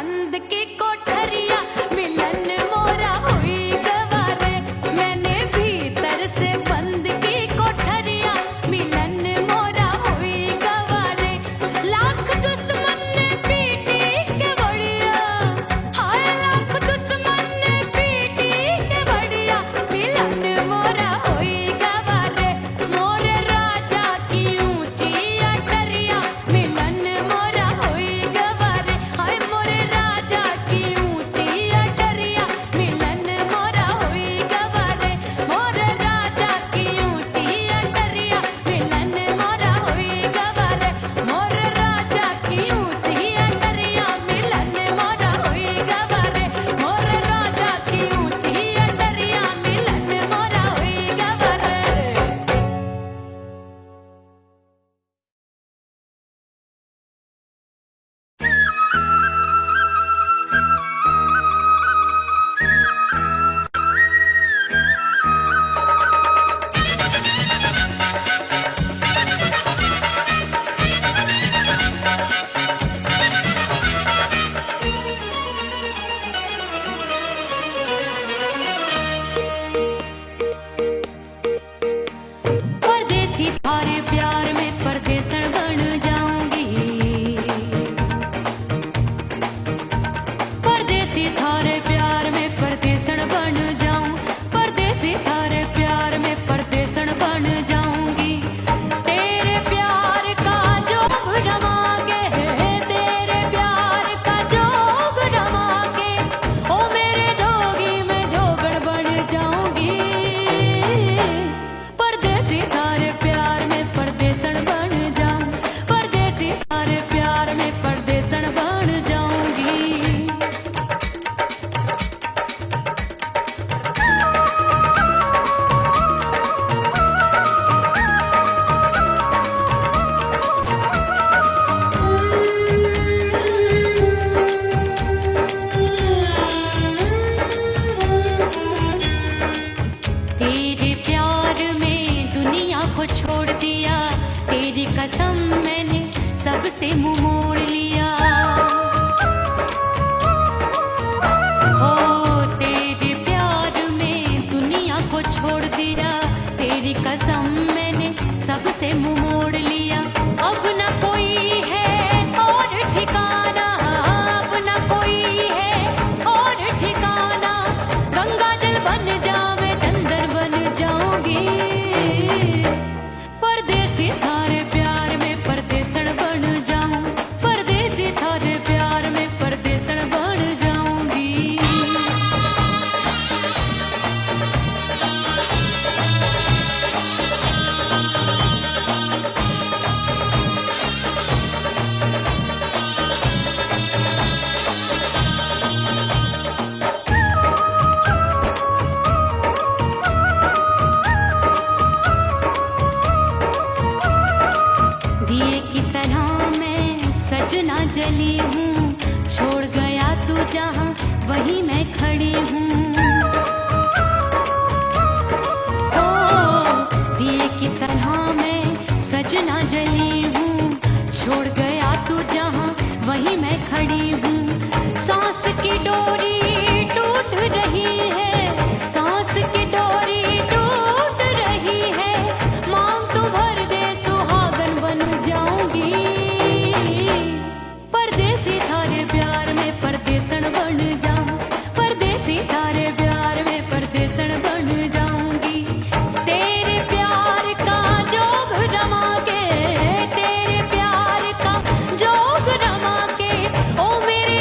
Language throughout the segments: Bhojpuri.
बंद की कोठरिया मिलन मोरा हुई गवारे। मैंने भीतर से बंद की कोठरिया मिलन मोरा हुई गवारे। लाख दुश्मन ने पीटी के बढ़िया, हाय लाख दुश्मन ने पीटी के बढ़िया मिलन मोरा हुई गवारे। मोरे राजा की ऊंची अटरिया मिलन मोरा हुई गवारे। हाय मोरे राजा की ऊंची अटरिया मिलन मोरा हुई गवारे। मोरे राजा की ऊंची अटरिया मिलन मोरा हुई गवारे। मोरे राजा की ऊंची अटरिया मिलन मोरा हुई गवारे। मोरे राजा की ऊंची अटरिया मिलन मोरा हुई गवारे। परदेसी थारे प्यार में परदेसन बन जाऊंगी। परदेसी थारे प्यार में परदेसन बन जाऊं। परदेसी थारे प्यार में परदेसन बन जाऊंगी। तेरे प्यार का जोग जमा के, तेरे प्यार का जोग जमा के, ओ मेरे जोगी में जोगड़ बन जाऊंगी। परदेसी थारे प्यार में परदेसन बन जाऊं। परदेसी थारे प्यार में परदेसन बन जाऊंगी। तेरे प्यार में दुनिया को छोड़ दिया। तेरी कसम मैंने सबसे मुंह मोड़ लिया। हो तेरे प्यार में दुनिया को छोड़ दिया। तेरी कसम मैंने सबसे मुंह मोड़ लिया। अब न कोई है और ठिकाना, अब न कोई है और ठिकाना। गंगा जल बन जावे चंदन बन जाऊंगी। परदेसी थारे प्यार में परदेसन बन जाऊं। परदेसी थारे प्यार में परदेसन बन जाऊंगी। दिए की तरह मैं सजना जली हूँ। छोड़ गया तू जहाँ वहीं मैं खड़ी हूँ। ओ दिए की तरह मैं सजना जली हूँ। छोड़ गया तू जहाँ वहीं मैं खड़ी हूँ। सांस की डोरी टूट रही है, सांस की डोरी टूट रही है। मांग तू भर दे सुहागन बन जाऊंगी। परदेसी थारे प्यार में परदेसन बन जाऊं। परदेसी थारे प्यार में परदेसन बन जाऊंगी। तेरे प्यार का जोग रमा के, तेरे प्यार का जोग रमा के, ओ मेरे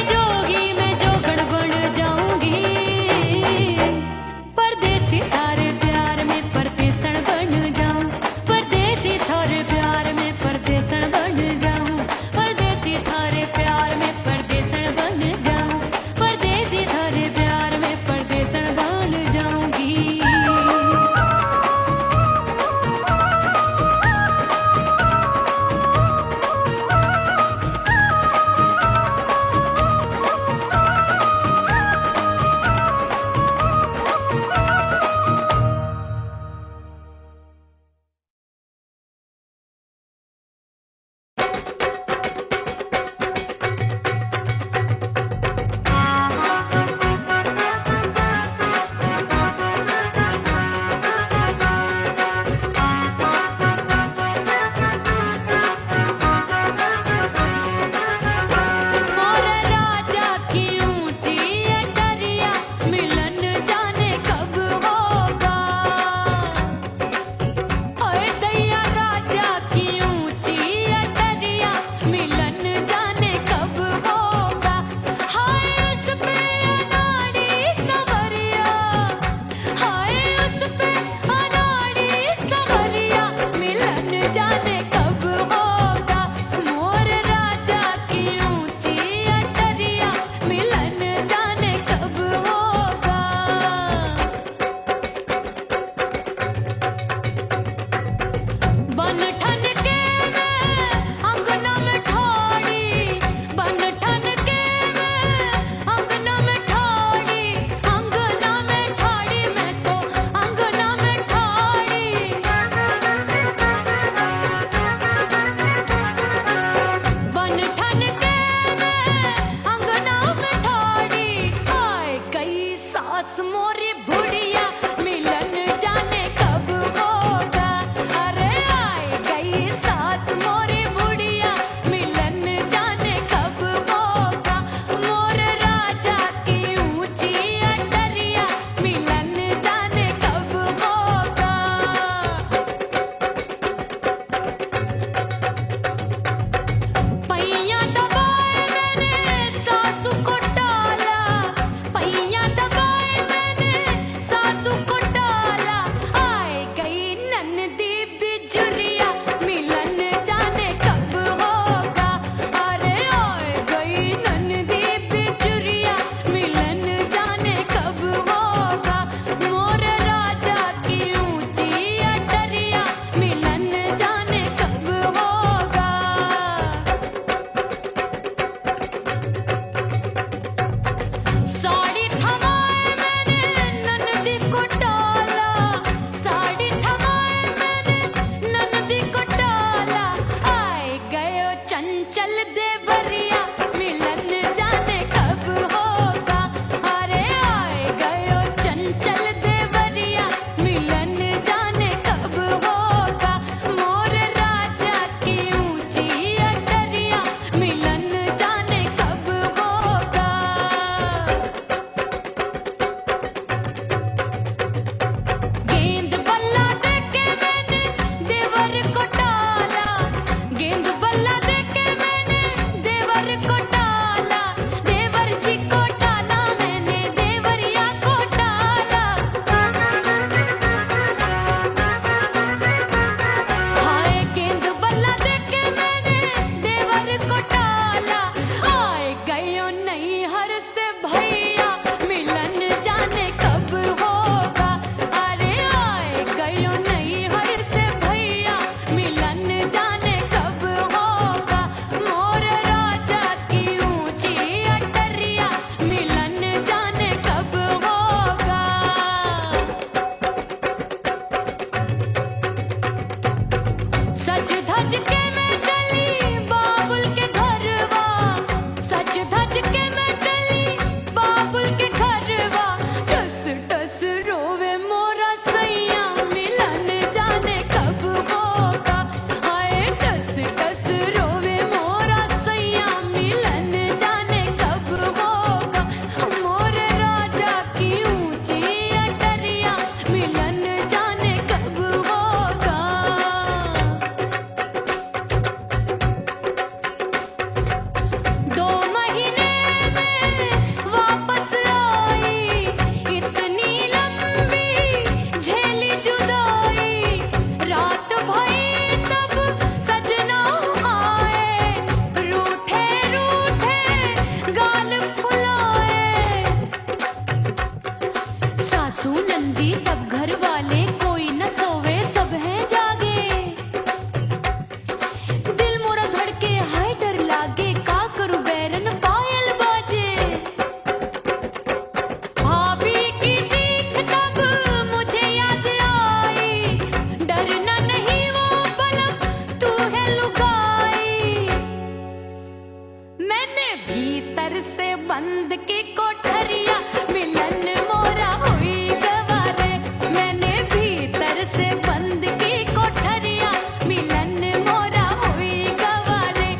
बंद की कोठरिया मिलन मोरा हुई गवारे मैंने भीतर से बंद की कोठरिया मिलन मोरा हुई गवारे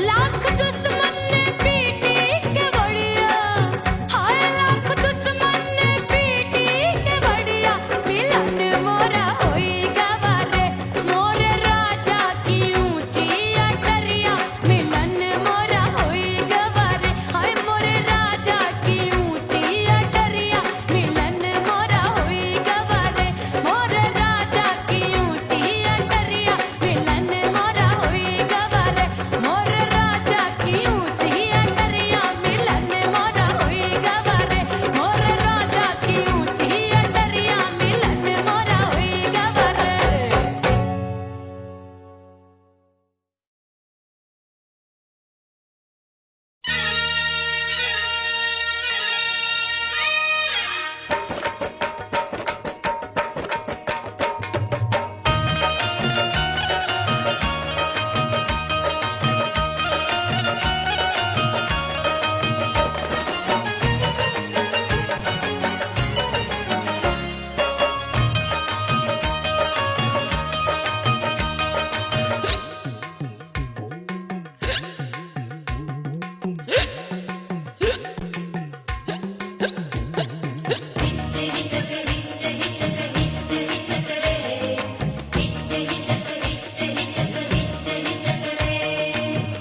लाख दुश्मन ने पीटी के बढ़िया हाय लाख दुश्मन ने पीटी के बढ़िया मिलन मोरा हुई गवारे मोरे राजा की ऊंची अटरिया मिलन मोरा हुई गवारे हाय मोरे राजा की ऊंची अटरिया मिलन मोरा हुई गवारे मोरे राजा की ऊंची अटरिया मिलन मोरा हुई गवारे मोरे राजा की ऊंची अटरिया मिलन मोरा हुई गवारे मोरे राजा की ऊंची अटरिया मिलन मोरा हुई गवारे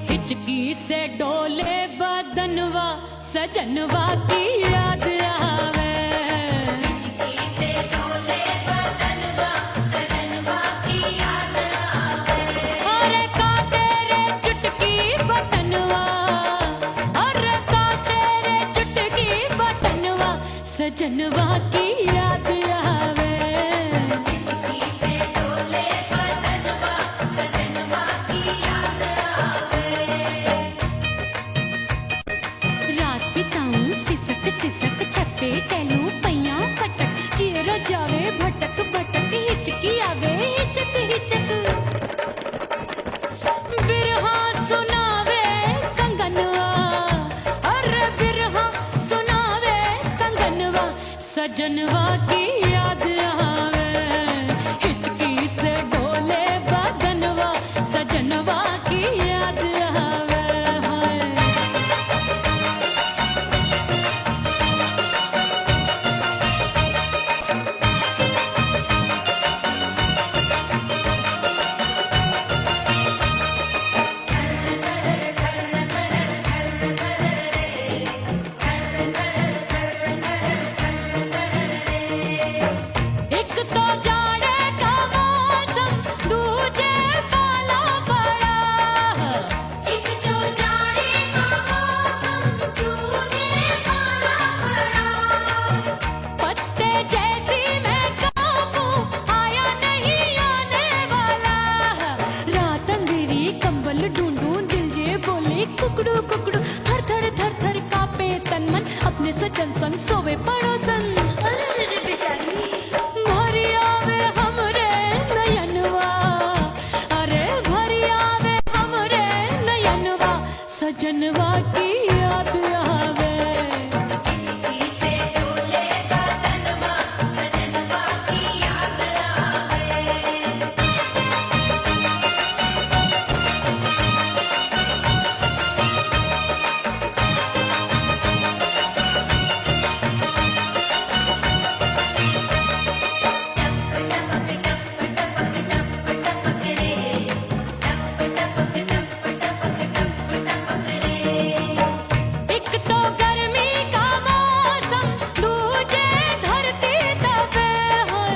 हिचकी से डोले बदनवा सजनवा की याद आवे हिचकी से डोले बदनवा सजनवा की याद आवे अरे का तेरे चुटकी बदनवा अरे का तेरे चुटकी बदनवा सजनवा की याद आवे हिचकी से डोले बदनवा सजनवा की याद आवे रात बिताऊं सिसक सिसक छत्ते टहलूं पैया खटक चेहरा जावे भटक भटक हिचकी आवे हिचक हिचक बिरहा सुनावे कंगनवा अरे बिरहा सुनावे कंगनवा सजनवा की याद आवे हिचकी से डोले बदनवा सजनवा की याद आवे हाय एक तो जाड़े का मौसम दूजे पाला पड़ा एक तो जाड़े का मौसम दूजे पाला पड़ा पत्ते जैसी मैं कांपूं आया नहीं आने वाला रात अंधेरी कंबल ढूंढूं दिल ये बोले कुकड़ू कुकड़ू थर थर थर थर कांपे तन मन अपने सजन संग सोवे पड़ोसन भरिया वे हमरे नयनवा अरे भरिया वे हमरे नयनवा सजनवा की याद आवे हिचकी से डोले बदनवा सजनवा की याद आवे एक तो गर्मी का मौसम दूजे धरती तपे होए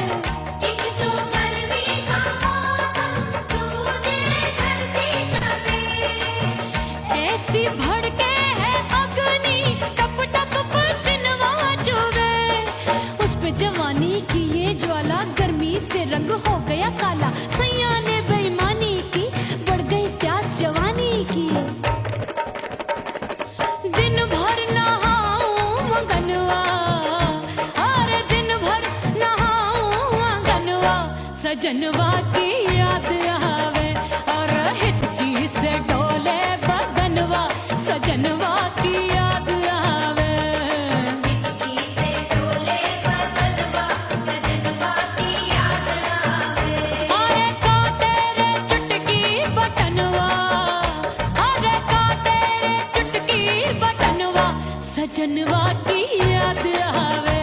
एक तो गर्मी का मौसम दूजे धरती तपे ऐसी भड़के है अग्नि टप टप पसीनवा चुभे उस पे जवानी की ये ज्वाला गर्मी से रंग हो गया काला सैया ने बेईमानी की बढ़ गई प्यास जवानी की दिन भर नहाऊं आंगनवा अरे दिन भर नहाऊं आंगनवा सजनवा की याद आवे और हिचकी से डोले बदनवा सजनवा की याद आवे सजनवा की याद आवे।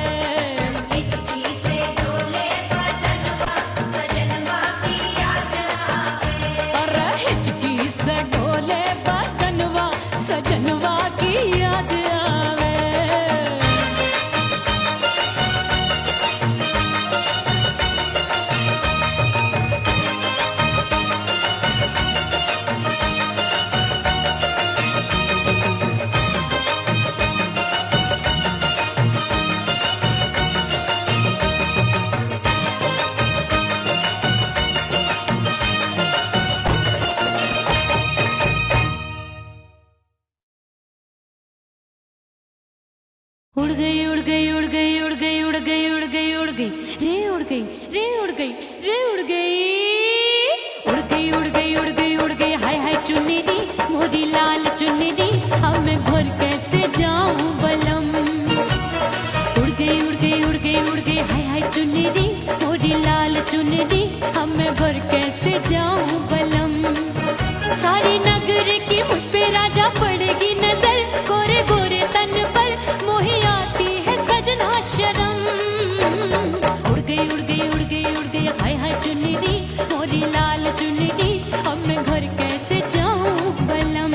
हिचकी से डोले बदनवा सजनवा की याद आवे। अरे हिचकी से डोले बदनवा सजनवा की याद आवे। उड़ गई उड़ गई उड़ गई उड़ गई उड़ गई उड़ गई उड़ गई रे उड़ गई रे उड़ गई रे उड़ गई उड़ गई उड़ गई उड़ गई उड़ गई हाय हाय चुन्नी मोदी लाल चुन्नी अब मैं घर कैसे जाऊं बलम। उड़ गई उड़ गई उड़ गई उड़ गई हाय हाय चुन्नी मोदी लाल चुन्नी अब मैं घर कैसे जाऊं बलम। सारी नगर की मुझ पे राजा पड़ेगी नजर गोरे गोरे तन पर मोही आती है सजना शर्म। उड़ गई उड़ गई उड़ गई उड़ गई हाय हाय चुन्नी मोरी लाल चुन्नी अब मैं घर कैसे जाऊं बलम।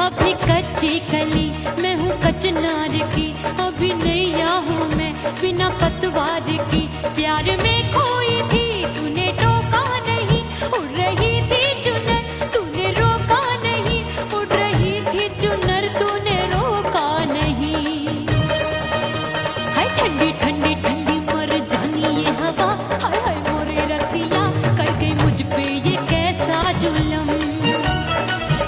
अभी कच्ची कली मैं हूँ कचनार की अभी नैया हूँ मैं बिना पतवार की। प्यार में खोई थी तूने टोका नहीं उड़ रही थी चुनर तूने रोका नहीं उड़ रही थी चुनर तूने रोका नहीं। हाय ठंडी ठंडी ठंडी मर जानी ये हवा हाय हाय मोरे रसिया कर गई मुझ पे ये कैसा जुलम।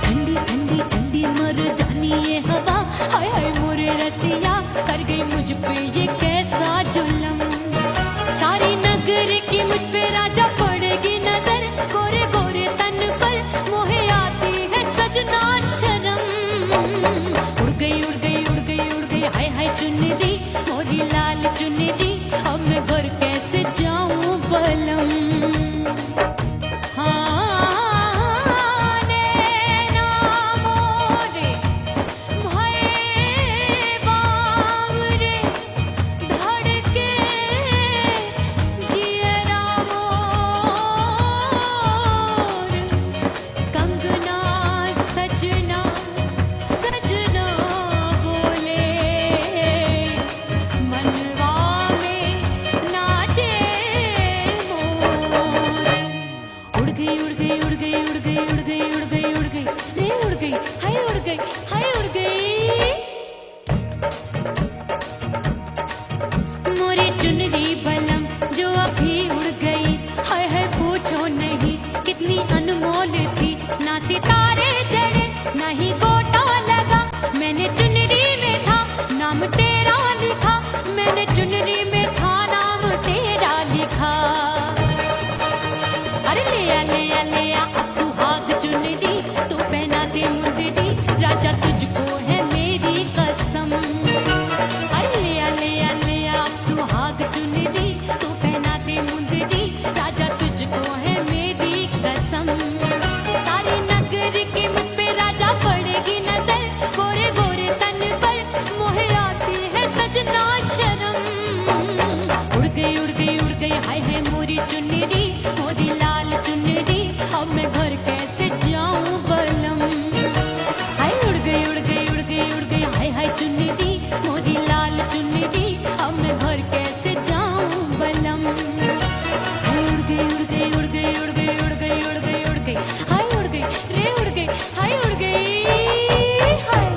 ठंडी ठंडी ठंडी मर जानी ये हवा हाय हाय मोरे रसिया कर गई मुझ पे ये कैसा जुलम। सारी नगर की मुझ पे राजा पड़ेगी नजर गोरे गोरे तन पर मोहे आती है सजना शर्म। उड़ गई उड़ गई उड़ गई उड़ गई हाय हाय चुन्नी मोरी लाल चुन्नी अब मैं घर कैसे जाऊं बलम। चुनरी बलम जो अभी उड़ गई हाय हाय पूछो नहीं कितनी अनमोल थी ना सितारे जड़े ना ही गोटा लगा मैंने चुनरी में था नाम तेरा लिखा मैंने चुनरी में था नाम तेरा लिखा। अरे ले आ अब सुहाग चुनरी तू पहना दे मुंदरी राजा तुझको है मेरी कसम। अरे ले आ अब सुहाग चुनरी तू पहना दे मुंदरी राजा तुझको है मेरी कसम। सारी नगर की मुझ पे राजा पड़ेगी नजर गोरे गोरे तन पर मोहे आती है सजना शर्म। उड़ गई उड़ गई उड़ गई हाय हाय मोरी चुनरी मोरी लाल चुनरी अब मैं घर कैसे जाऊं बलम। हाय उड़ गई उड़ गई उड़ गई उड़ गई हाय हाय चुनरी मोरी लाल चुनरी अब मैं घर कैसे जाऊं बलम। हाय उड़ गई उड़ गई उड़ गई उड़ गई उड़ गई उड़ गई उड़ गई हाय उड़ गई रे उड़ गई हाय उड़ गई हाय।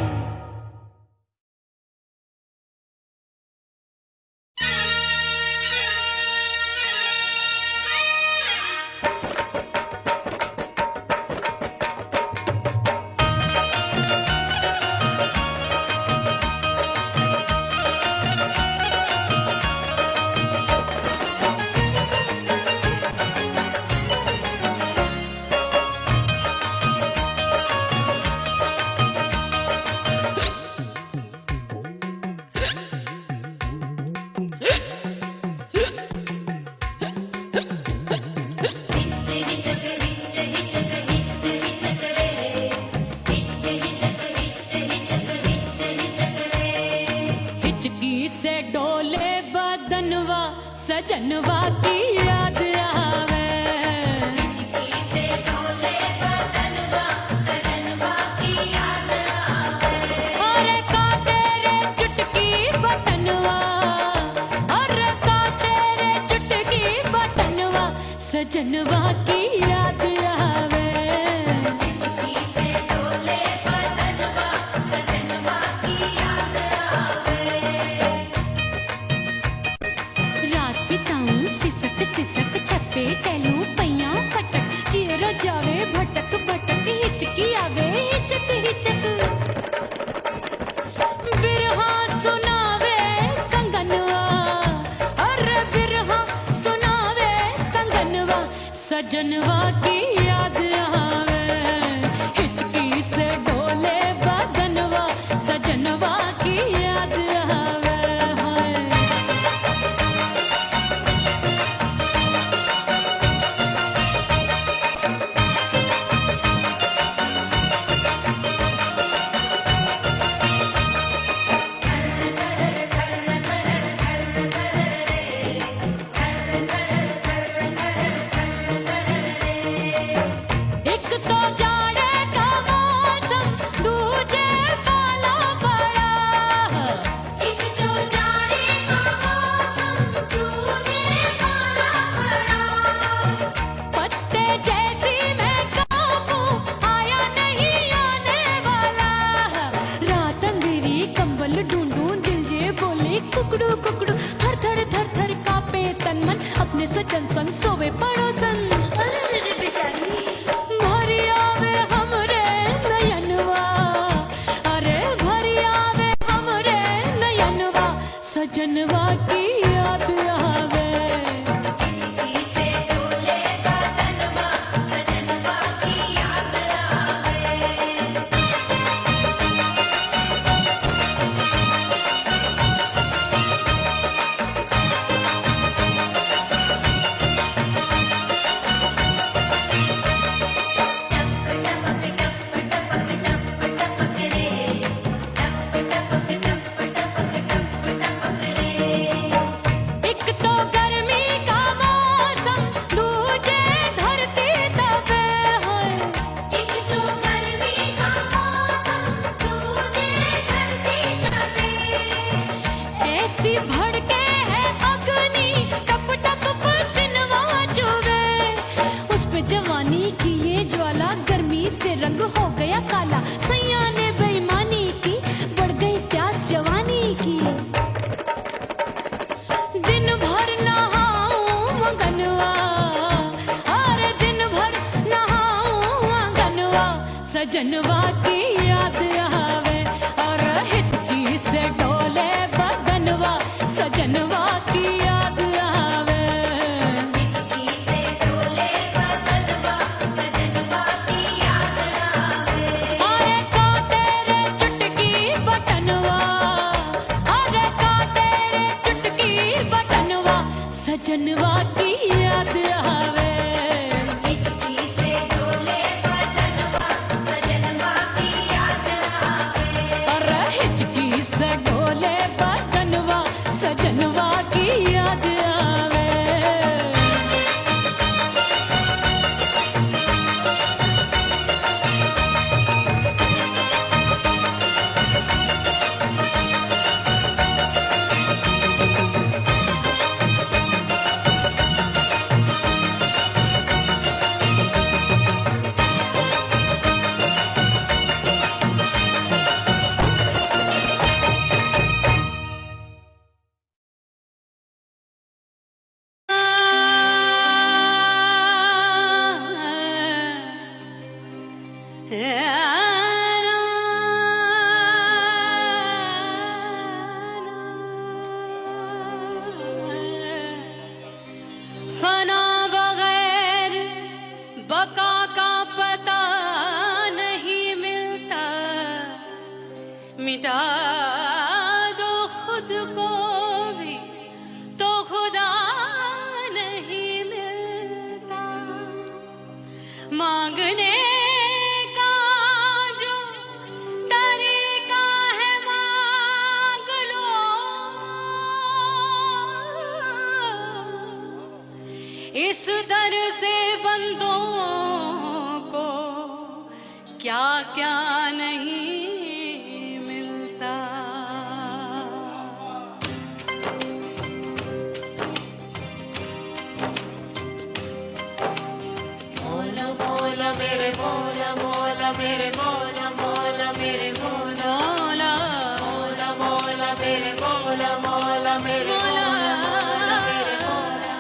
से डोले बदनवा सजनवा की याद आवे हिचकी से डोले बदनवा सजनवा की याद आवे अरे का तेरे चुटकी बटनवा अरे का तेरे चुटकी बटनवा सजनवा की याद आवे हिचकी से डोले बदनवा सजनवा की याद आवे रात बिताऊं सिसक सिसक छत्ते टहलूं पैया पटक चेहरा जावे भटक भटक हिचकी आवे हिचक हिचक बिरहा सुनावे कंगनवा अरे बिरहा सुनावे कंगनवा सजनवा की याद आवे हिचकी से डोले बदनवा सजनवा की याद आवे हाय एक तो जाड़े का मौसम दूजे पाला पड़ा एक तो जाने का मौसम तूने पाला पड़ा पत्ते जैसी मैं काबू आया नहीं आने वाला रात अंधेरी कंबल ढूंढूं दिल ये बोले कुकड़ू कुकड़ू थर थर थर थर कांपे तन मन अपने सजन संग सोवे पड़ोसन अरे बेचारी भरी आवे हमरे नयनवा अरे भरी आवे हमरे नयनवा सजनवा की याद आवे हिचकी से डोले बदनवा सजनवा की याद आवे एक तो गर्मी का मौसम दूजे धरती तपे है एक तो गर्मी का मौसम दूजे धरती तपे ऐसी भड़के है अग्नि टप टप पसीनवा चुभे उस पे जवानी की ये ज्वाला गर्मी से रंग हो गया काला सैया ने बेईमानी की बढ़ गई प्यास जवानी की दिन भर नहाऊं आंगनवा अरे दिन भर नहाऊं आंगनवा सजनवा की याद आवे और हिचकी से डोले बदनवा सजनवा की याद आवे हिचकी से डोले बदनवा सजनवा की याद आवे अरे का तेरे चुटकी बटनवा अरे का तेरे चुटकी बटनवा सजनवा की याद आवे हिचकी से डोले बदनवा सजनवा की याद आवे अरे हिचकी से डोले बदनवा सजनवा की याद आवे इस दर से बंदों को क्या क्या नहीं मिलता। मौला मौला मेरे मौला मौला मेरे मौला मौला मेरे मौला मौला मौला मौला मेरे मौला मौला मेरे मौला मौला मेरे मौला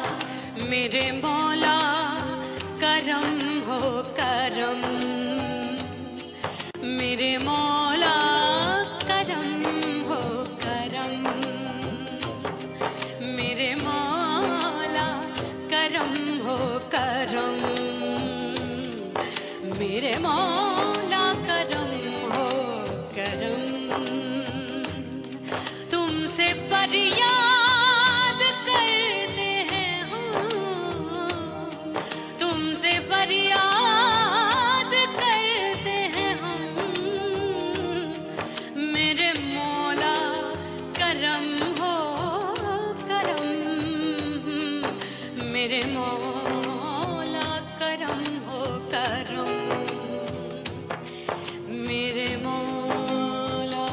मेरे मौला करम हो करम, मेरे मौला करम हो करम, मेरे मौला करम हो करम, मेरे मौला करम हो करम। तुमसे फरियाद करते हैं हम, तुमसे फरियाद करते हैं हम, मेरे मौला करम हो करम, मेरे मौला करम हो करम, मेरे मौला।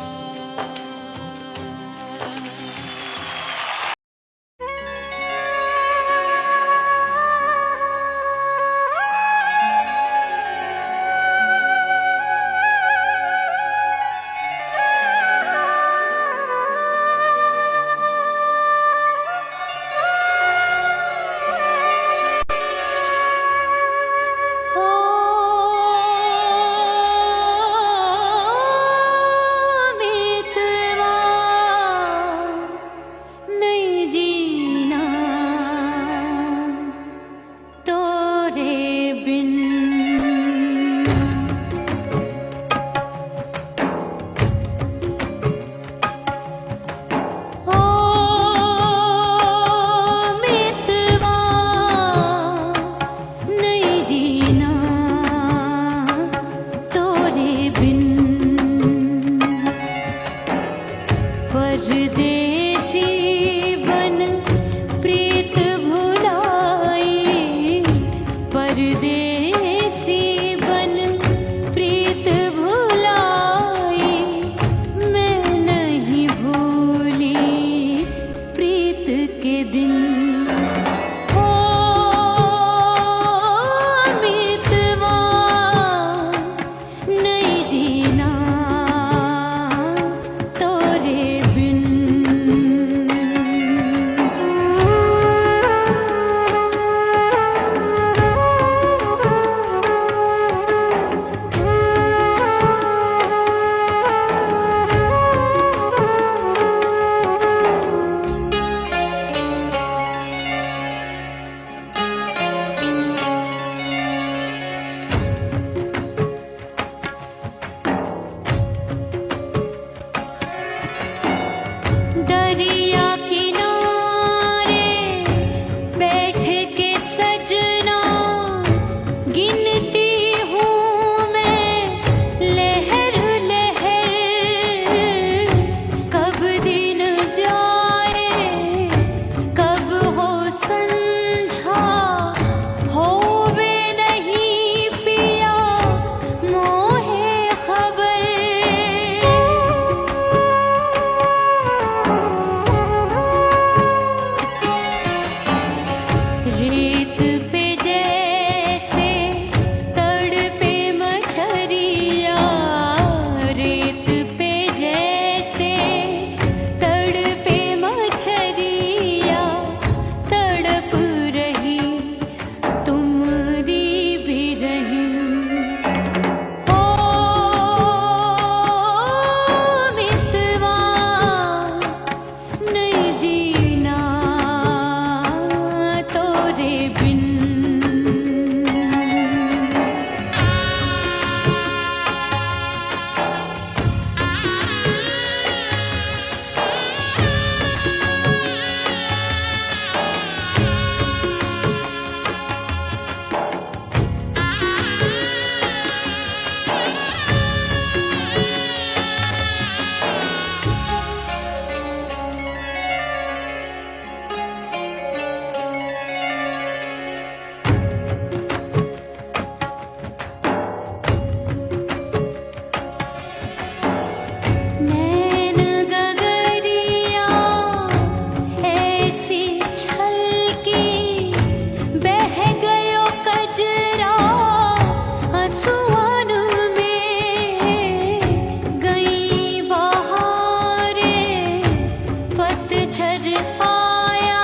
मच्छर आया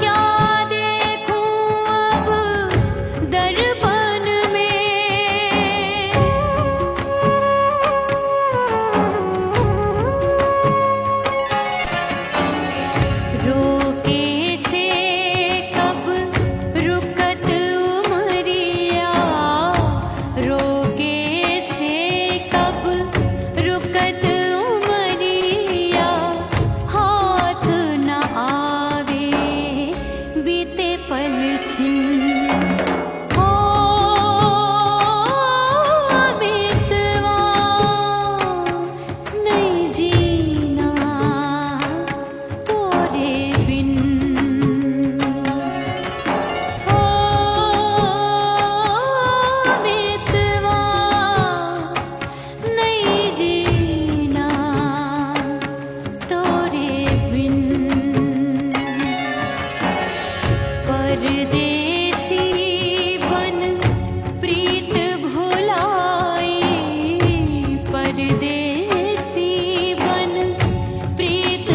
क्या देखूं अब दर्पण में। रोके से कब रुकत उमरिया, रोके से कब रुकत उमरिया, हाथ न आवे बीते पल छिन। ओ बीतवा नहीं जीना तोरे बिन। ओ बीतवा नहीं जीना तोरे बिन। परदेसी बन प्रीत भुलाई, परदेसी बन प्रीत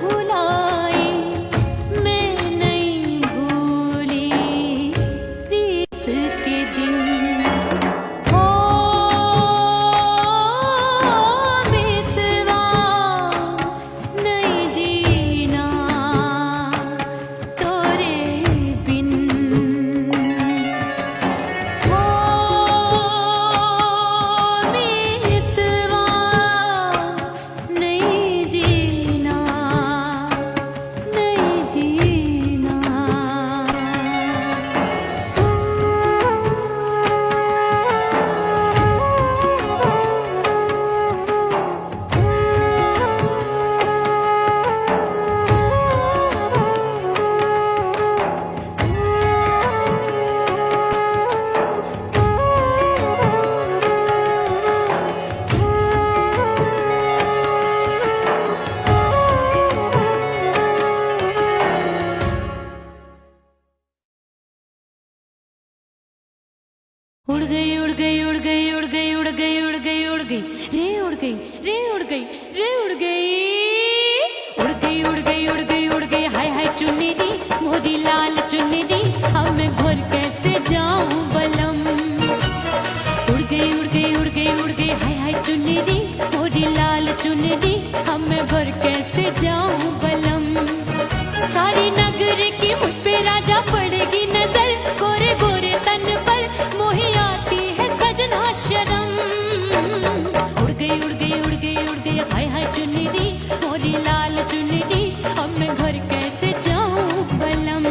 भुलाई, मैं नहीं भूली प्रीत के दिन। ओ बीतवा नहीं जीना तोरे बिन। ओ बीतवा नहीं जीना, नहीं जीना। उड़ गई उड़ गई उड़ गई उड़ गई उड़ गई उड़ गई उड़ गई रे उड़ गई रे उड़ गई रे उड़ गई उड़ गई उड़ गई उड़ गई उड़ गई। हाय हाय चुन्नी दी मोदी लाल चुन्नी दी, अब मैं घर कैसे जाऊं बलम। उड़ गई उड़ गई उड़ गई उड़ गई हाय हाय चुन्नी दी मोदी लाल चुन्नी दी, अब मैं घर कैसे जाऊं बलम। सारी नगर की मुझ पे राजा पड़ेगी नजर, गोरे गोरे तन पर मोही आती है सजना शर्म। उड़ गई उड़ गई उड़ गई उड़ गई हाय हाय चुन्नी दी मोरी लाल चुन्नी दी, अब मैं घर कैसे जाऊं बलम।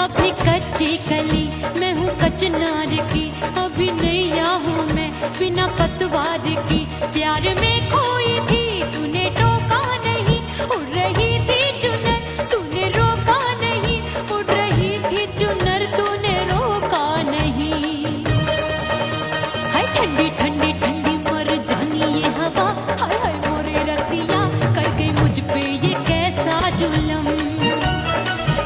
अभी कच्ची कली मैं हूँ कचनार की, अभी नैया हूँ मैं बिना पतवार की। प्यार में खोई थी तूने टोका नहीं, उड़ रही थी चुनर तूने रोका नहीं, उड़ रही थी चुनर तूने रोका नहीं। हाय ठंडी ठंडी ठंडी मर जानी ये हवा, हाय हाय मोरे रसिया कर गई मुझ पे ये कैसा जुलम।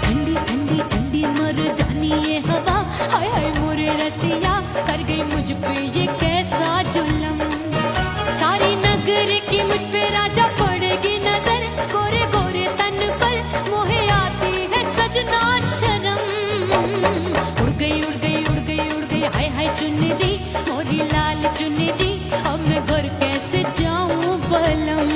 ठंडी ठंडी ठंडी मर जानी ये हवा, हाय हाय मोरे रसिया कर गई मुझ पे ये कैसा जुलम। सारी नगर की मुझ पे राजा पड़ेगी नजर, गोरे गोरे तन पर मोहे आती है सजना शर्म। उड़ गई उड़ गई उड़ गई उड़ गई हाय हाय चुन्नी दी मोरी लाल चुन्नी दी, अब मैं घर कैसे जाऊं बलम।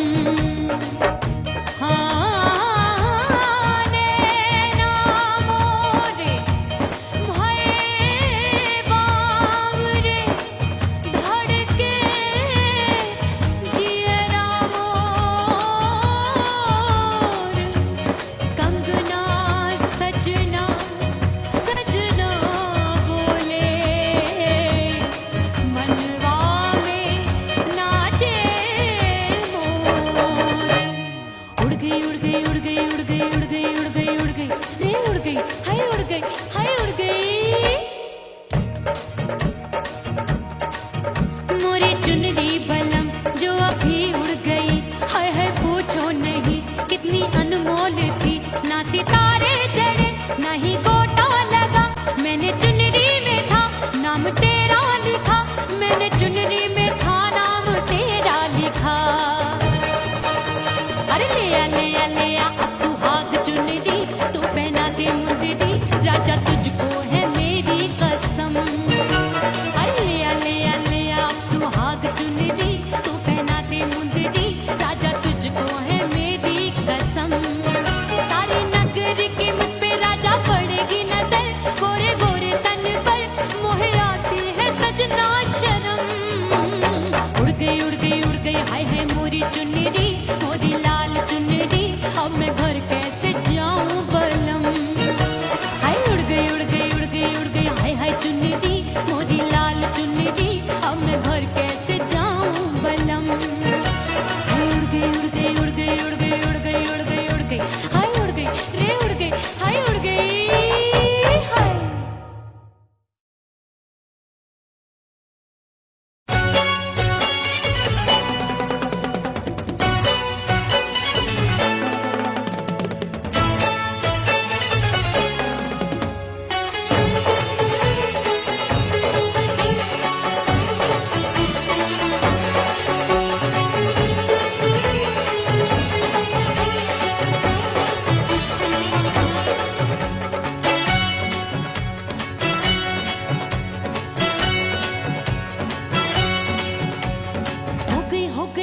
सजना सजना बोले चुनरी बलम जो अभी उड़ गई, हाय हाय पूछो नहीं कितनी अनमोल थी। ना सितारे जड़े ना ही गोटा लगा, मैंने चुनरी में था नाम तेरा लिखा, मैंने चुनरी में था नाम तेरा लिखा। अरे ले आ अब सुहाग चुनरी, तू पहना दे मुंदरी, राजा तुझको है मेरी कसम। अरे ले आ अब सुहाग चुनरी, तू पहना दे मुंदरी, राजा तुझको है मेरी कसम। सारी नगरी की मुझ पे राजा पड़ेगी नजर, गोरे गोरे तन पर मोहे आती है सजना शर्म। उड़ गई हाय है मोरी चुनरी, मोरी लाल चुनरी, अब मैं घर कैसे जाऊं बलम। हाय उड़ गई हाय हाय चुनरी, मोरी लाल चुनरी, अब मैं घर कैसे जाऊं बलम। हाय उड़ गई हाय उड़ गई रे उड़ गई हाय उड़ गई हाय।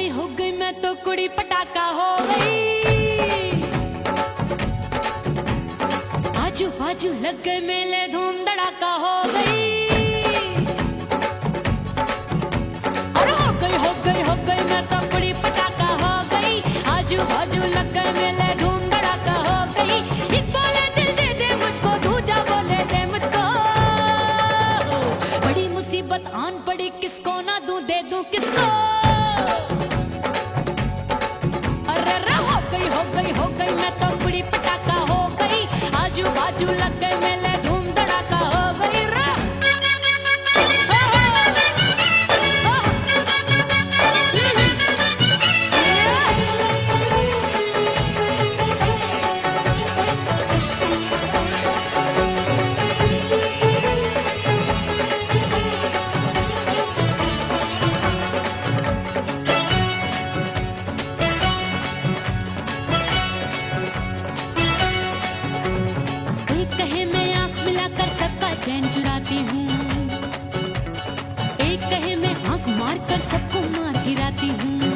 हो गई मैं तो कुड़ी पटाखा हो गई। आजू बाजू लग गए मेले धूम धड़ाका हो गई। अरे हो गई मैं तो कुड़ी पटाखा हो गई। आजू बाजू लग गए मेले धूम धड़ाका हो गई। एक बोले दिल दे दे मुझको, दूजा बोले दे मुझको। बड़ी मुसीबत आन पड़ी, किसको ना दूं दे दूं किसको। हो गई मैं तो कुड़ी पटाखा हो गई। आजू बाजू लग गए मेले धूम धड़ाका हो गई रा। चैन चुराती हूँ, एक कहे मैं आंख मार कर सबको मार गिराती हूँ।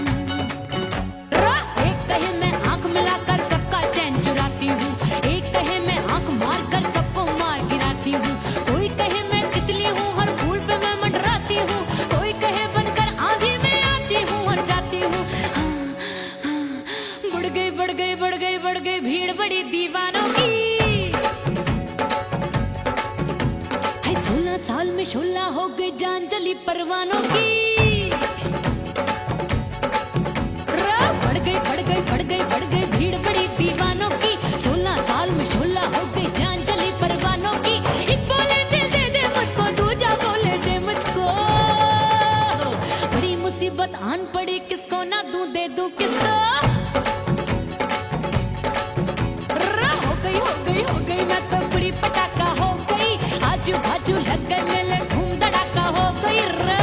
एक कहे मैं आंख मिलाकर सबका चैन चुराती हूँ, एक कहे मैं आंख मार कर सबको मार गिराती हूँ। कोई कहे मैं तितली हूँ, हर फूल पे मैं मंडराती हूँ। कोई कहे बनकर आंधी में आती हूँ और जाती हूँ। बढ़ गई भीड़ बड़ी दीवानों की। 16 साल में शोला हो गई जान जली परवानों की। बढ़ गई भीड़ बड़ी दीवानों की। 16 साल में शोला हो गई जान जली परवानों की। एक बोले दिल दे दे मुझको, दूजा बोले दे मुझको। बड़ी मुसीबत आन पड़ी, किसको ना दूं दे दूं किसको। हो गई मैं तो कुड़ी पटाखा हो गई। आजू बाजू लग गए मेले धूम धड़ाका हो गई रे।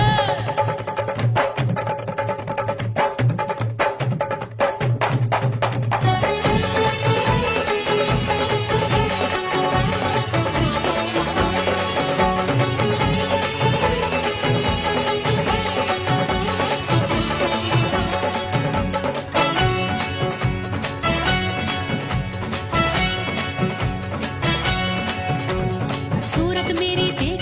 सूरत मेरी देख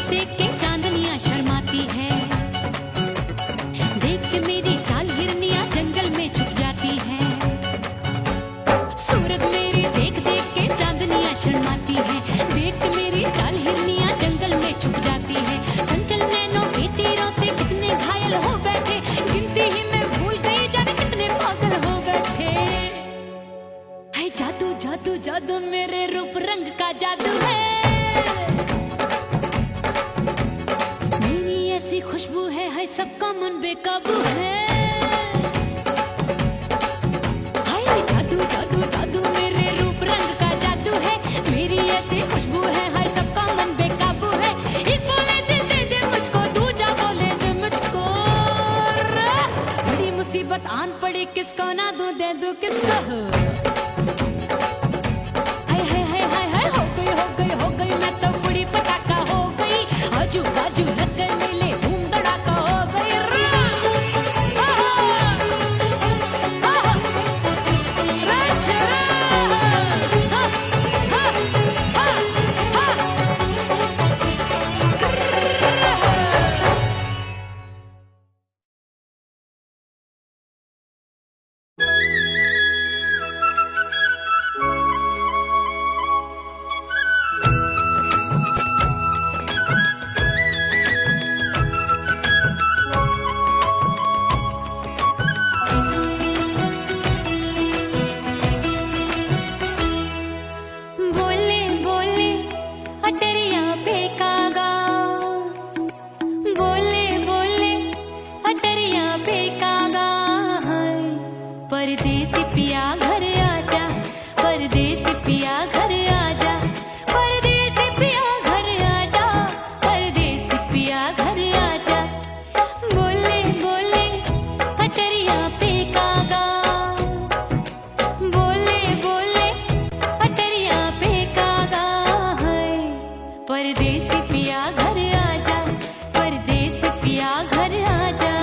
मन बेकाबू है। हाय जादू जादू जादू मेरे रूप रंग का जादू है, मेरी ऐसी खुशबू है, हाय सबका मन बेकाबू है। एक बोले दे दे मुझको, दूजा बोले दे मुझको। बड़ी मुसीबत आन पड़ी, किसको ना दूं दे दूं किसको। हाय हाय हाय हाय हाय हो गई हो गई हो गई, मैं तो बड़ी पटाखा हो गई। आजू बाजू लग गए मेले, धूम धड़ाका हो गई। बोले बोले अटरिया फेंकागा, बोले बोले अटरिया फेंकागा। हाय परदेसी पिया घर आजा, परदेसी पिया घर आजा, परदेसी पिया घर आजा, परदेसी पिया घर आजा। बोले बोले अटरिया फेंकागा, बोले बोले अटरिया फेंकागा। है परदेसी पिया घर आजा, परदेसी पिया घर आजा।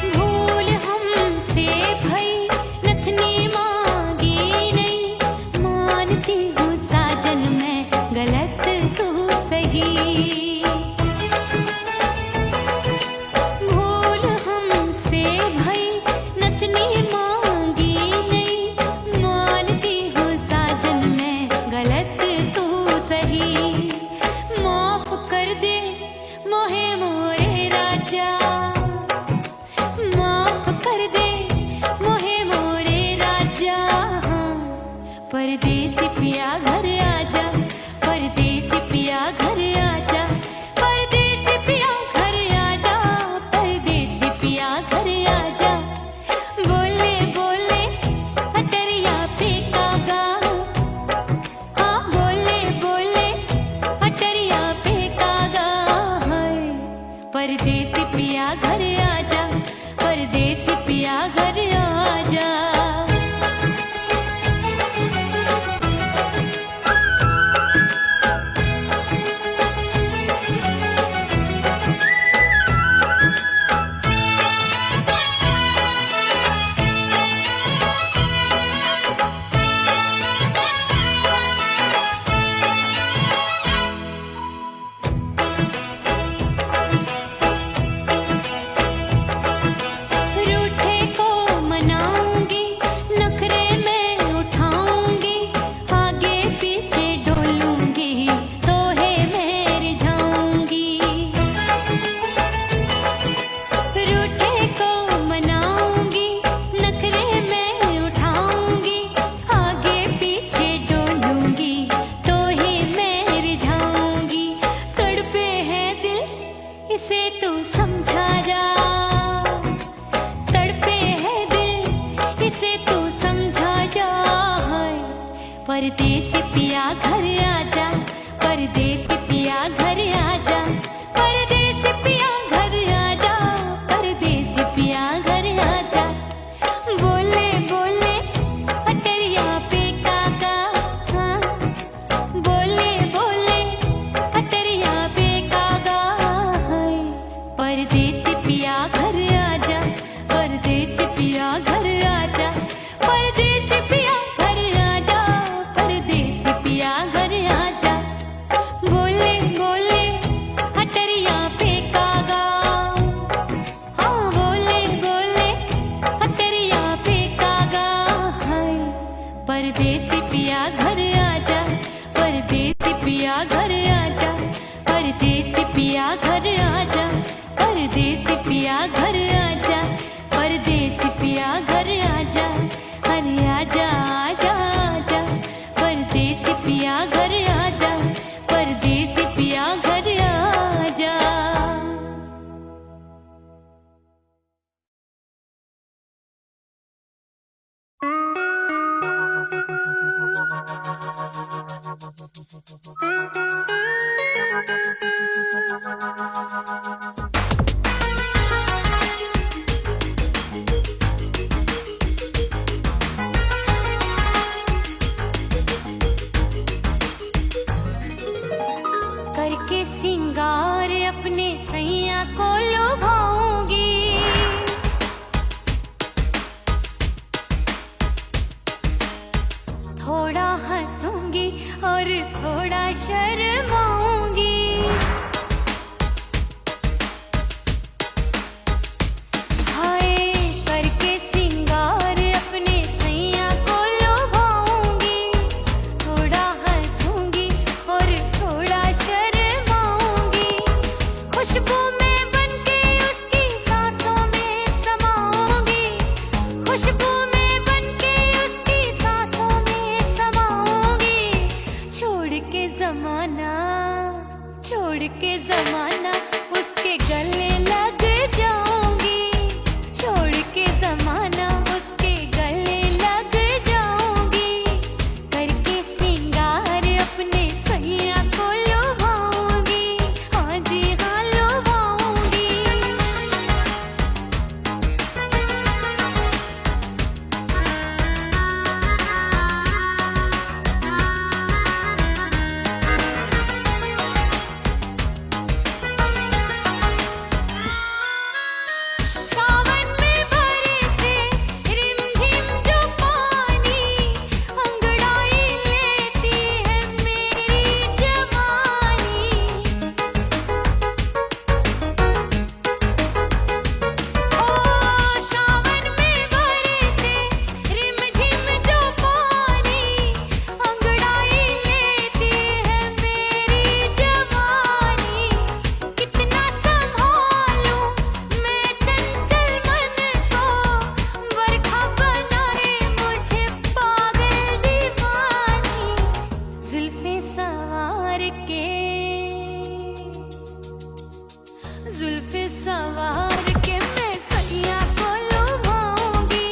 भूल हमसे भई नथनी मांगी नहीं, मानती हूँ साजन मैं गलत तू सही। भूल हमसे भई नथनी मांगी नहीं, मानती हूँ साजन मैं गलत तू सही। माफ कर दे मोहे मोरे राजा, माफ कर दे मोहे मोरे राजा। हाँ परदेसी पिया घर आजा, परदेसी पिया घर आजा, परदेसी पिया घर आजा, परदेसी पिया घर आजा। बोले बोले अटरिया फेंकागा, हाँ बोले बोले अटरिया फेंकागा। हाय परदेसी पिया घर आजा, परदेसी पिया घर आजा। रूठे को मनाऊंगी, नखरे में उठाऊंगी, आगे पीछे डोलूंगी, तोहे मैं रिझाऊंगी। रूठे को मनाऊंगी, नखरे में उठाऊंगी, आगे पीछे डोलूंगी, तोहे मैं रिझाऊंगी। तड़पे है दिल इसे तू समझा जा, तड़पे है दिल इसे तू समझा जा। हाय परदेसी पिया घर आजा, परदेसी पिया घर आजा, परदेसी पिया घर आजा, परदेसी पिया घर आजा। बोले बोले अटरिया फेंकागा, हाँ बोले बोले अटरिया फेंकागा। हाय परदेसी पिया घर आजा, परदेसी पिया घर आजा, परदेसी पिया घर आजा, परदेसी पिया घर आजा। बोले बोले अटरिया फेंकागा, हाँ बोले बोले अटरिया फेंकागा। पिया घर आजा, परदेसी पिया घर आजा, अरे आजा आजा आजा, परदेसी पिया घर आजा, परदेसी पिया घर आजा। करके सिंगार अपने सैया को लुभाऊंगी, थोड़ा हंसूंगी और थोड़ा शर्माऊंगी। हाय करके सिंगार अपने सैया को लुभाऊंगी, थोड़ा हंसूंगी और थोड़ा शर्माऊंगी। खुशबू में बनके उसकी सांसों में समाऊंगी, खुशबू में बनके उसकी सांसों में समाऊंगी। छोड़ के जमाना, छोड़ के जमाना उसके गले लग जाऊंगी, छोड़ के जमाना उसके गले लग जाऊंगी। करके सिंगार अपने सैया को लुभाऊंगी, हाँ जी हाँ लुभाऊंगी। सावन में बरसे रिमझिम जो पानी, अंगड़ाई लेती है मेरी जवानी। ओ सावन में बरसे रिमझिम जो पानी, अंगड़ाई लेती है मेरी जवानी। कितना संभालूं मैं चंचल मन को, बरखा बनाए मुझे पागल दीवानी। जुल्फे सवार के, जुल्फे सवार के मैं सैया को लुभाऊंगी,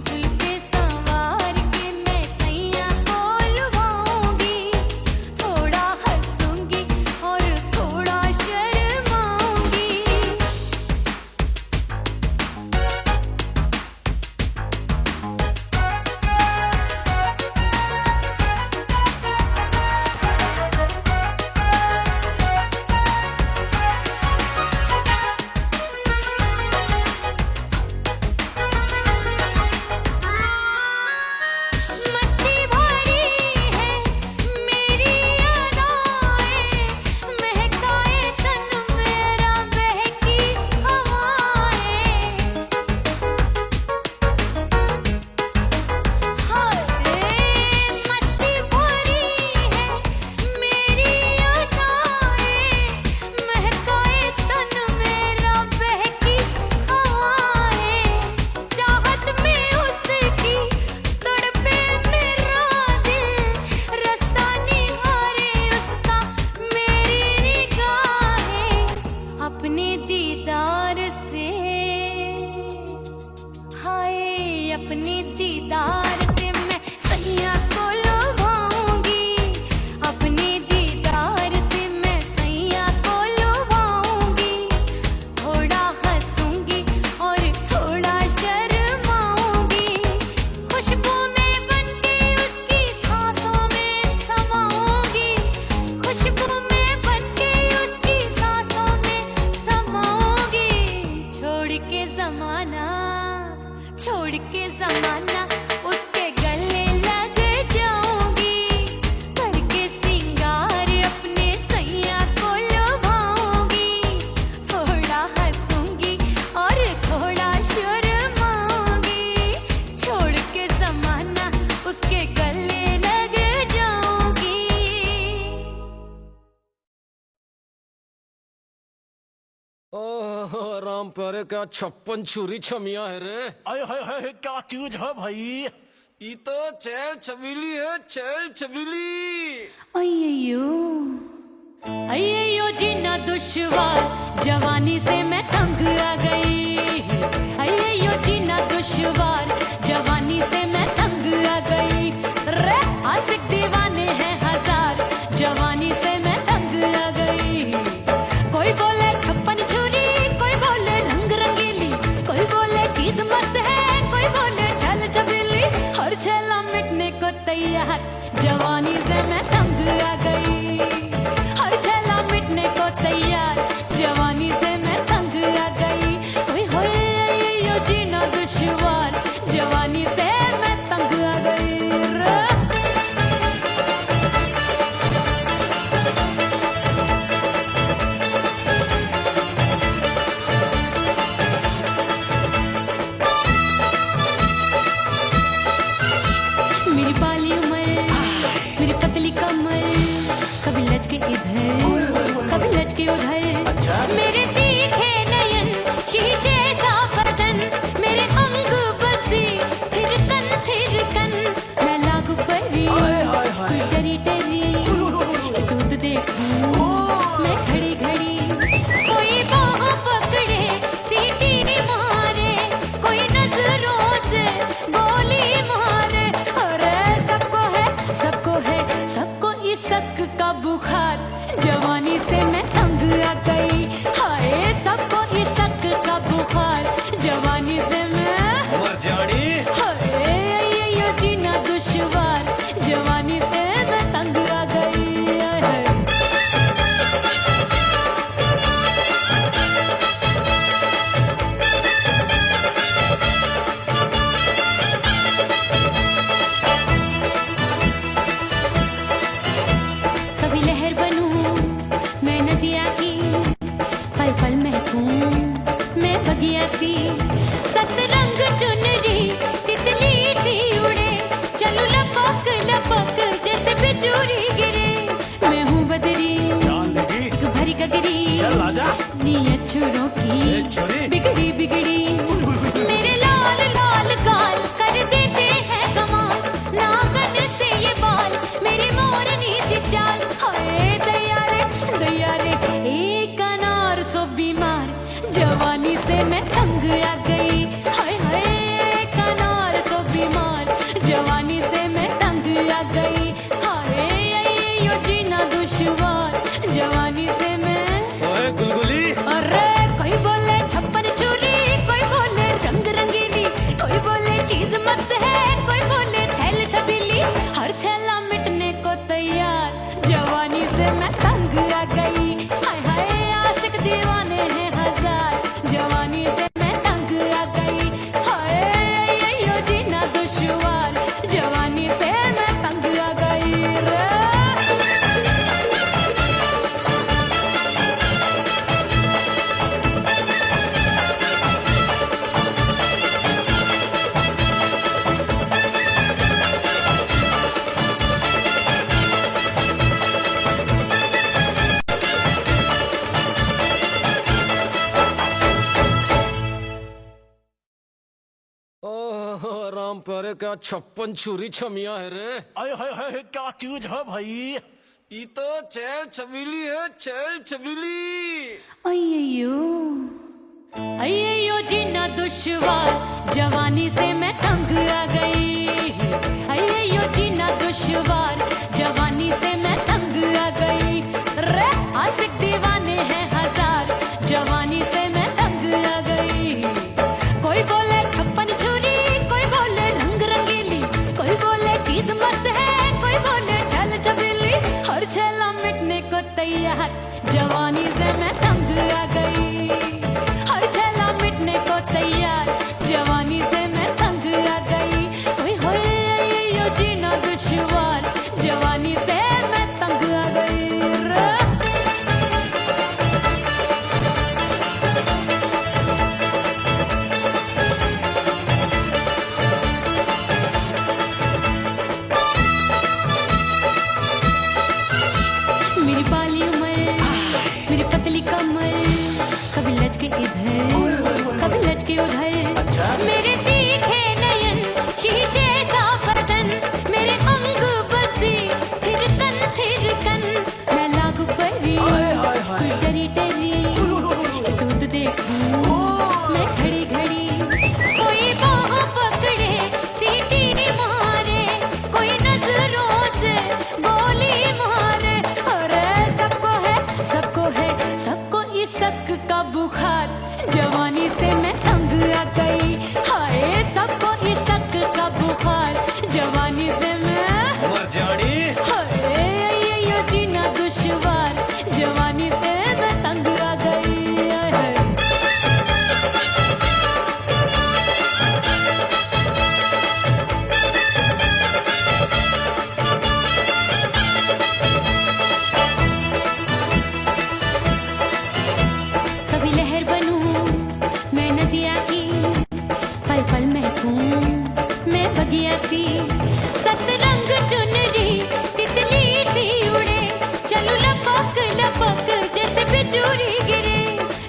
जुल्फे सवार के मैं सैया को लुभाऊंगी। थोड़ा हंसूंगी और थोड़ा शर्माऊंगी। मस्ती भरी है मेरी अदाएं, महकाए तन मेरा बहकी हवाएं। हाय मस्ती भरी है मेरी अदाएं, महकाए तन मेरा बहकी हवाएं। चाहत में उसकी तड़पे मेरा दिल, रास्ता निहारे उसका मेरी निगाहें। अपने दीदार से, हाय अपने दीदार से मैं सैया को लुभाऊंगी, अपने दीदार से मैं सैया को लुभाऊंगी। थोड़ा हंसूंगी और थोड़ा शर्माऊंगी। खुशबू में बनके उसकी सांसों में समाऊंगी, खुशबू में बनके उसकी सांसों में समाऊंगी। छोड़ के जमाना, छोड़ के जमाना उसके गले लग जाऊंगी। करके सिंगार अपने सैया को लुभाऊंगी, थोड़ा हंसूंगी और थोड़ा शर्माऊंगी। छोड़ के जमाना उसके गले लग जाऊंगी। ओह राम प्यारे क्या 56 छुरी छमिया है रे। आय हाय हाय क्या चीज है भाई। ये तो चैल छबीली है, चैल छबीली। अय्यो अय्यो जीना दुश्वार, जवानी से मैं तंग आ गई। अय्यो जीना दुश्वार, जवानी से मैं तंग आ गई। रे आशिक दीवाने हैं हजार, जवानी से मैं तंग आ गई। कोई बोले 56 छुरी, कोई बोले रंग रंगीली, कोई बोले चीज मस्त है, कोई बोले छल छबीली। हर छला मिटने को तैयार, जवानी से मैं तंग आ गई। हर छला मिटने को तैयार, जवानी से मैं तंग आ गई। ओए होए यो जीना दुश्वार, जवानी से मैं तंग आ गई रे। मेरी बाली उम्र, मेरी पतली कमर, कभी लचके इधर कभी लचके उधर। मेरे तीखे नयन, शीशे का बदन, मेरे अंग बसी थिरकन। मैं लागू परी कोई डरी डरी, दूध देखूं मैं घड़ी घड़ी। कोई बाह पकड़े सीटी मारे, कोई नजरों से गोली मारे। अरे सबको इसक का बुखार, जवानी से मैं तंग आ गई। हाय सबको इसक का बुखार, जवानी से मैं मर जानी। हाय ये जीना दुश्वार, जवानी से मैं तंग आ गई। हाय। कभी लहर बनूं मैं नदिया की, पल पल महकूं मैं बगिया सी। सतरंग चुनरी तितली सी उड़े, चलूं लपक लपक जैसे बिजुरी गिरे। मैं हूँ बदरी जान लगी भरी गगरी, चल आजा। नीयत छुरों ए की छोरी। बिगड़ी बिगड़ी। मेरे लाल लाल गाल कर देते हैं कमाल, नागन से ये बाल मेरी मोरनी सी चाल। हाय दया रे एक अनार सो बीमार, जवानी से मैं तंग आ गई। हाय हाय एक अनार सो बीमार, जवानी से मैं तंग आ गई। हाय यो जीना दुश्वार, जवानी से मैं। ओए गुलगुली। अरे कोई बोले 56 छुरी, कोई बोले रंग रंगीली, कोई बोले चीज मस्त है, कोई बोले छैल छबीली। हर छला मिटने को तैयार, जवानी से मैं तंग आ गई। हाय हाय आशिक दीवाने हैं हजार, जवानी से मैं तंग आ गई। हाय यो जीना दुश्वार, जवानी से मैं तंग आ गई रे। ओह राम प्यारे क्या 56 छुरी छमिया है रे। आय हाय हाय क्या चीज है भाई। ये तो चैल छबीली है, चैल छबीली। अय्यो जीना दुश्वार, जवानी से मैं तंग आ गई। अय्यो जीना दुश्वार, जवानी से मैं तंग आ गई। रे आशिक दीवाने हैं हजार, जवानी से मैं तंग आ गई। कोई बोले 56 छुरी, कोई बोले रंग रंगीली, कोई बोले चीज मस्त है, कोई बोले छल छबीली। हर छला मिटने को तैयार, जवानी से मैं तंग आ गई। हर छला मिटने को तैयार, जवानी से मैं तंग आ गई। ओए देखी उधर। अच्छा। मेरे तीखे नयन शीशे का बदन, मेरे अंग बसी थिरकन मैं लागू परी। हाय, हाय, हाय। तू डरी दूध देखूं मैं घड़ी घड़ी। कोई बाह पकड़े सीटी मारे, कोई नजरों से गोली मारे। अरे सबको इसक का बुखार, जवानी से मैं तंग आ गई। हाय सबको इसक का बुखार, जवानी से मैं मर जानी हाय ये जीना दुश्वार, जवानी से मैं तंग आ गई। हाय। कभी लहर बनूं मैं नदिया की, पल पल महकूं मैं बगिया सी। सतरंग चुनरी तितली सी उड़े, चलूं लपक जैसे बिजुरी गिरे।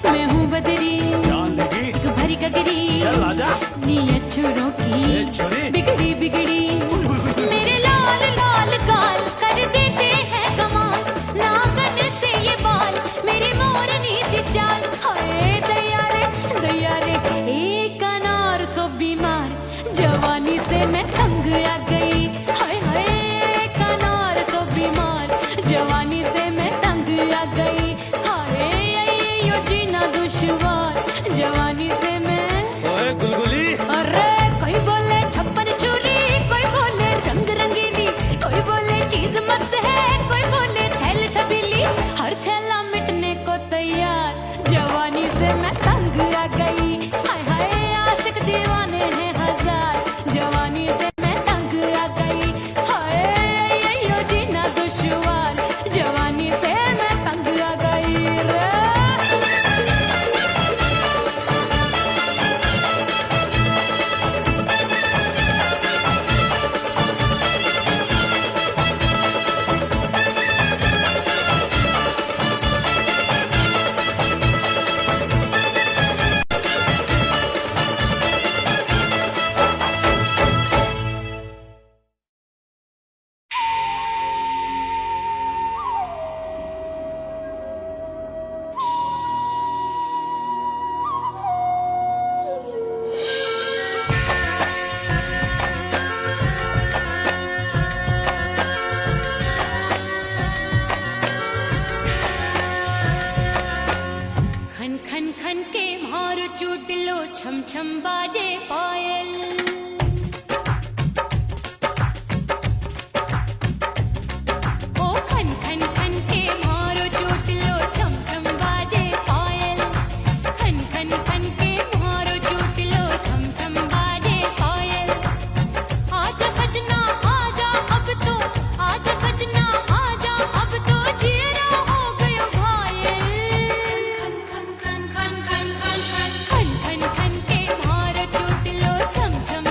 मैं हूँ बदरी जान लगी भरी गगरी, चल आजा नीयत छुरों ए की छोरी बिगड़ी। मेरे लाल गाल कर देते हैं कमाल, नागन से ये बाल मेरी मोरनी सी चाल। हाय दया रे एक अनार सो बीमार, जवानी से मैं तंग आ गई। हाय एक अनार सो बीमार, जवानी से मैं तंग आ गई। हाय यो जीना दुश्वार, जवानी से मैं। ओए गुलगुली अरे कोई बोले छप्पन चूड़ी, कोई बोले रंग रंगीली, कोई बोले चीज मस्त है, कोई बोले छैल छबीली। हर छैला मिटने को तैयार, जवानी से मैं तंग आ गई। हाय आशिक दीवाने हैं हजार, जवानी से मैं तंग आ गई। हाय यो जीना दुश्वार, जवानी से मैं तंग आ गई रे। खन खन खन के मार चूट लो, छम छम बाजे पायल। ओ खन खन खन के मार चूट लो, छम छम बाजे पायल। खन खन खन के मार चूट लो, छम छम बाजे पायल। आजा सजना आजा अब तो, आजा सजना आजा अब तो, जीरा हो गयो घायल। खन खन खन के मार चूट लो, छम छम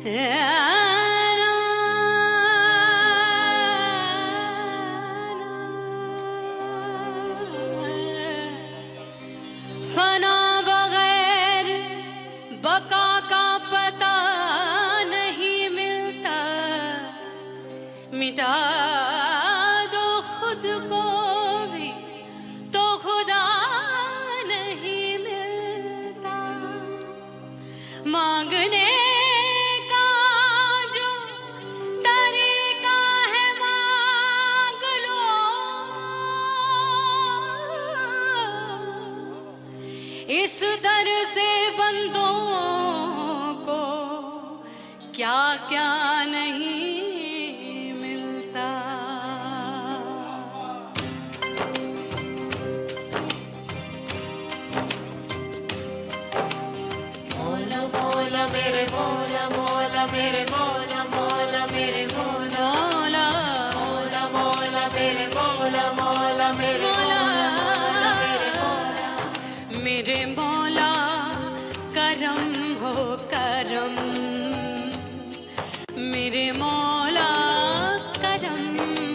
फना बगैर बका का पता नहीं मिलता, मिटा दो खुद को भी तो खुदा नहीं मिलता। मांगने का जो तरीका है मांग लो, इस दर से बंदों को क्या क्या नहीं मिलता। मौला मौला मेरे मौला मौला मेरे मौला मौला मेरे मौला मौला मौला मेरे मौला मौला मेरे मौला मौला मेरे मौला। मेरे मौला करम हो करम, मेरे मौला करम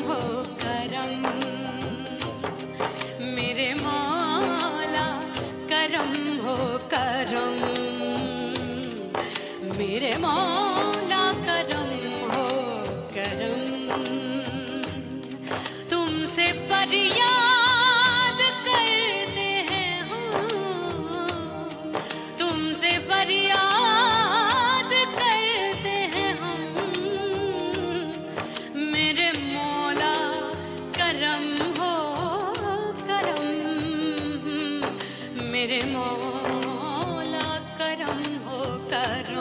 हो करम, मेरे मौला करम हो करम, मेरे मौला करम हो करम। तुमसे फरियाद करते हैं हम, तुमसे फरियाद करते हैं हम, मेरे मौला करम हो करम, मेरे मौला करम हो करम।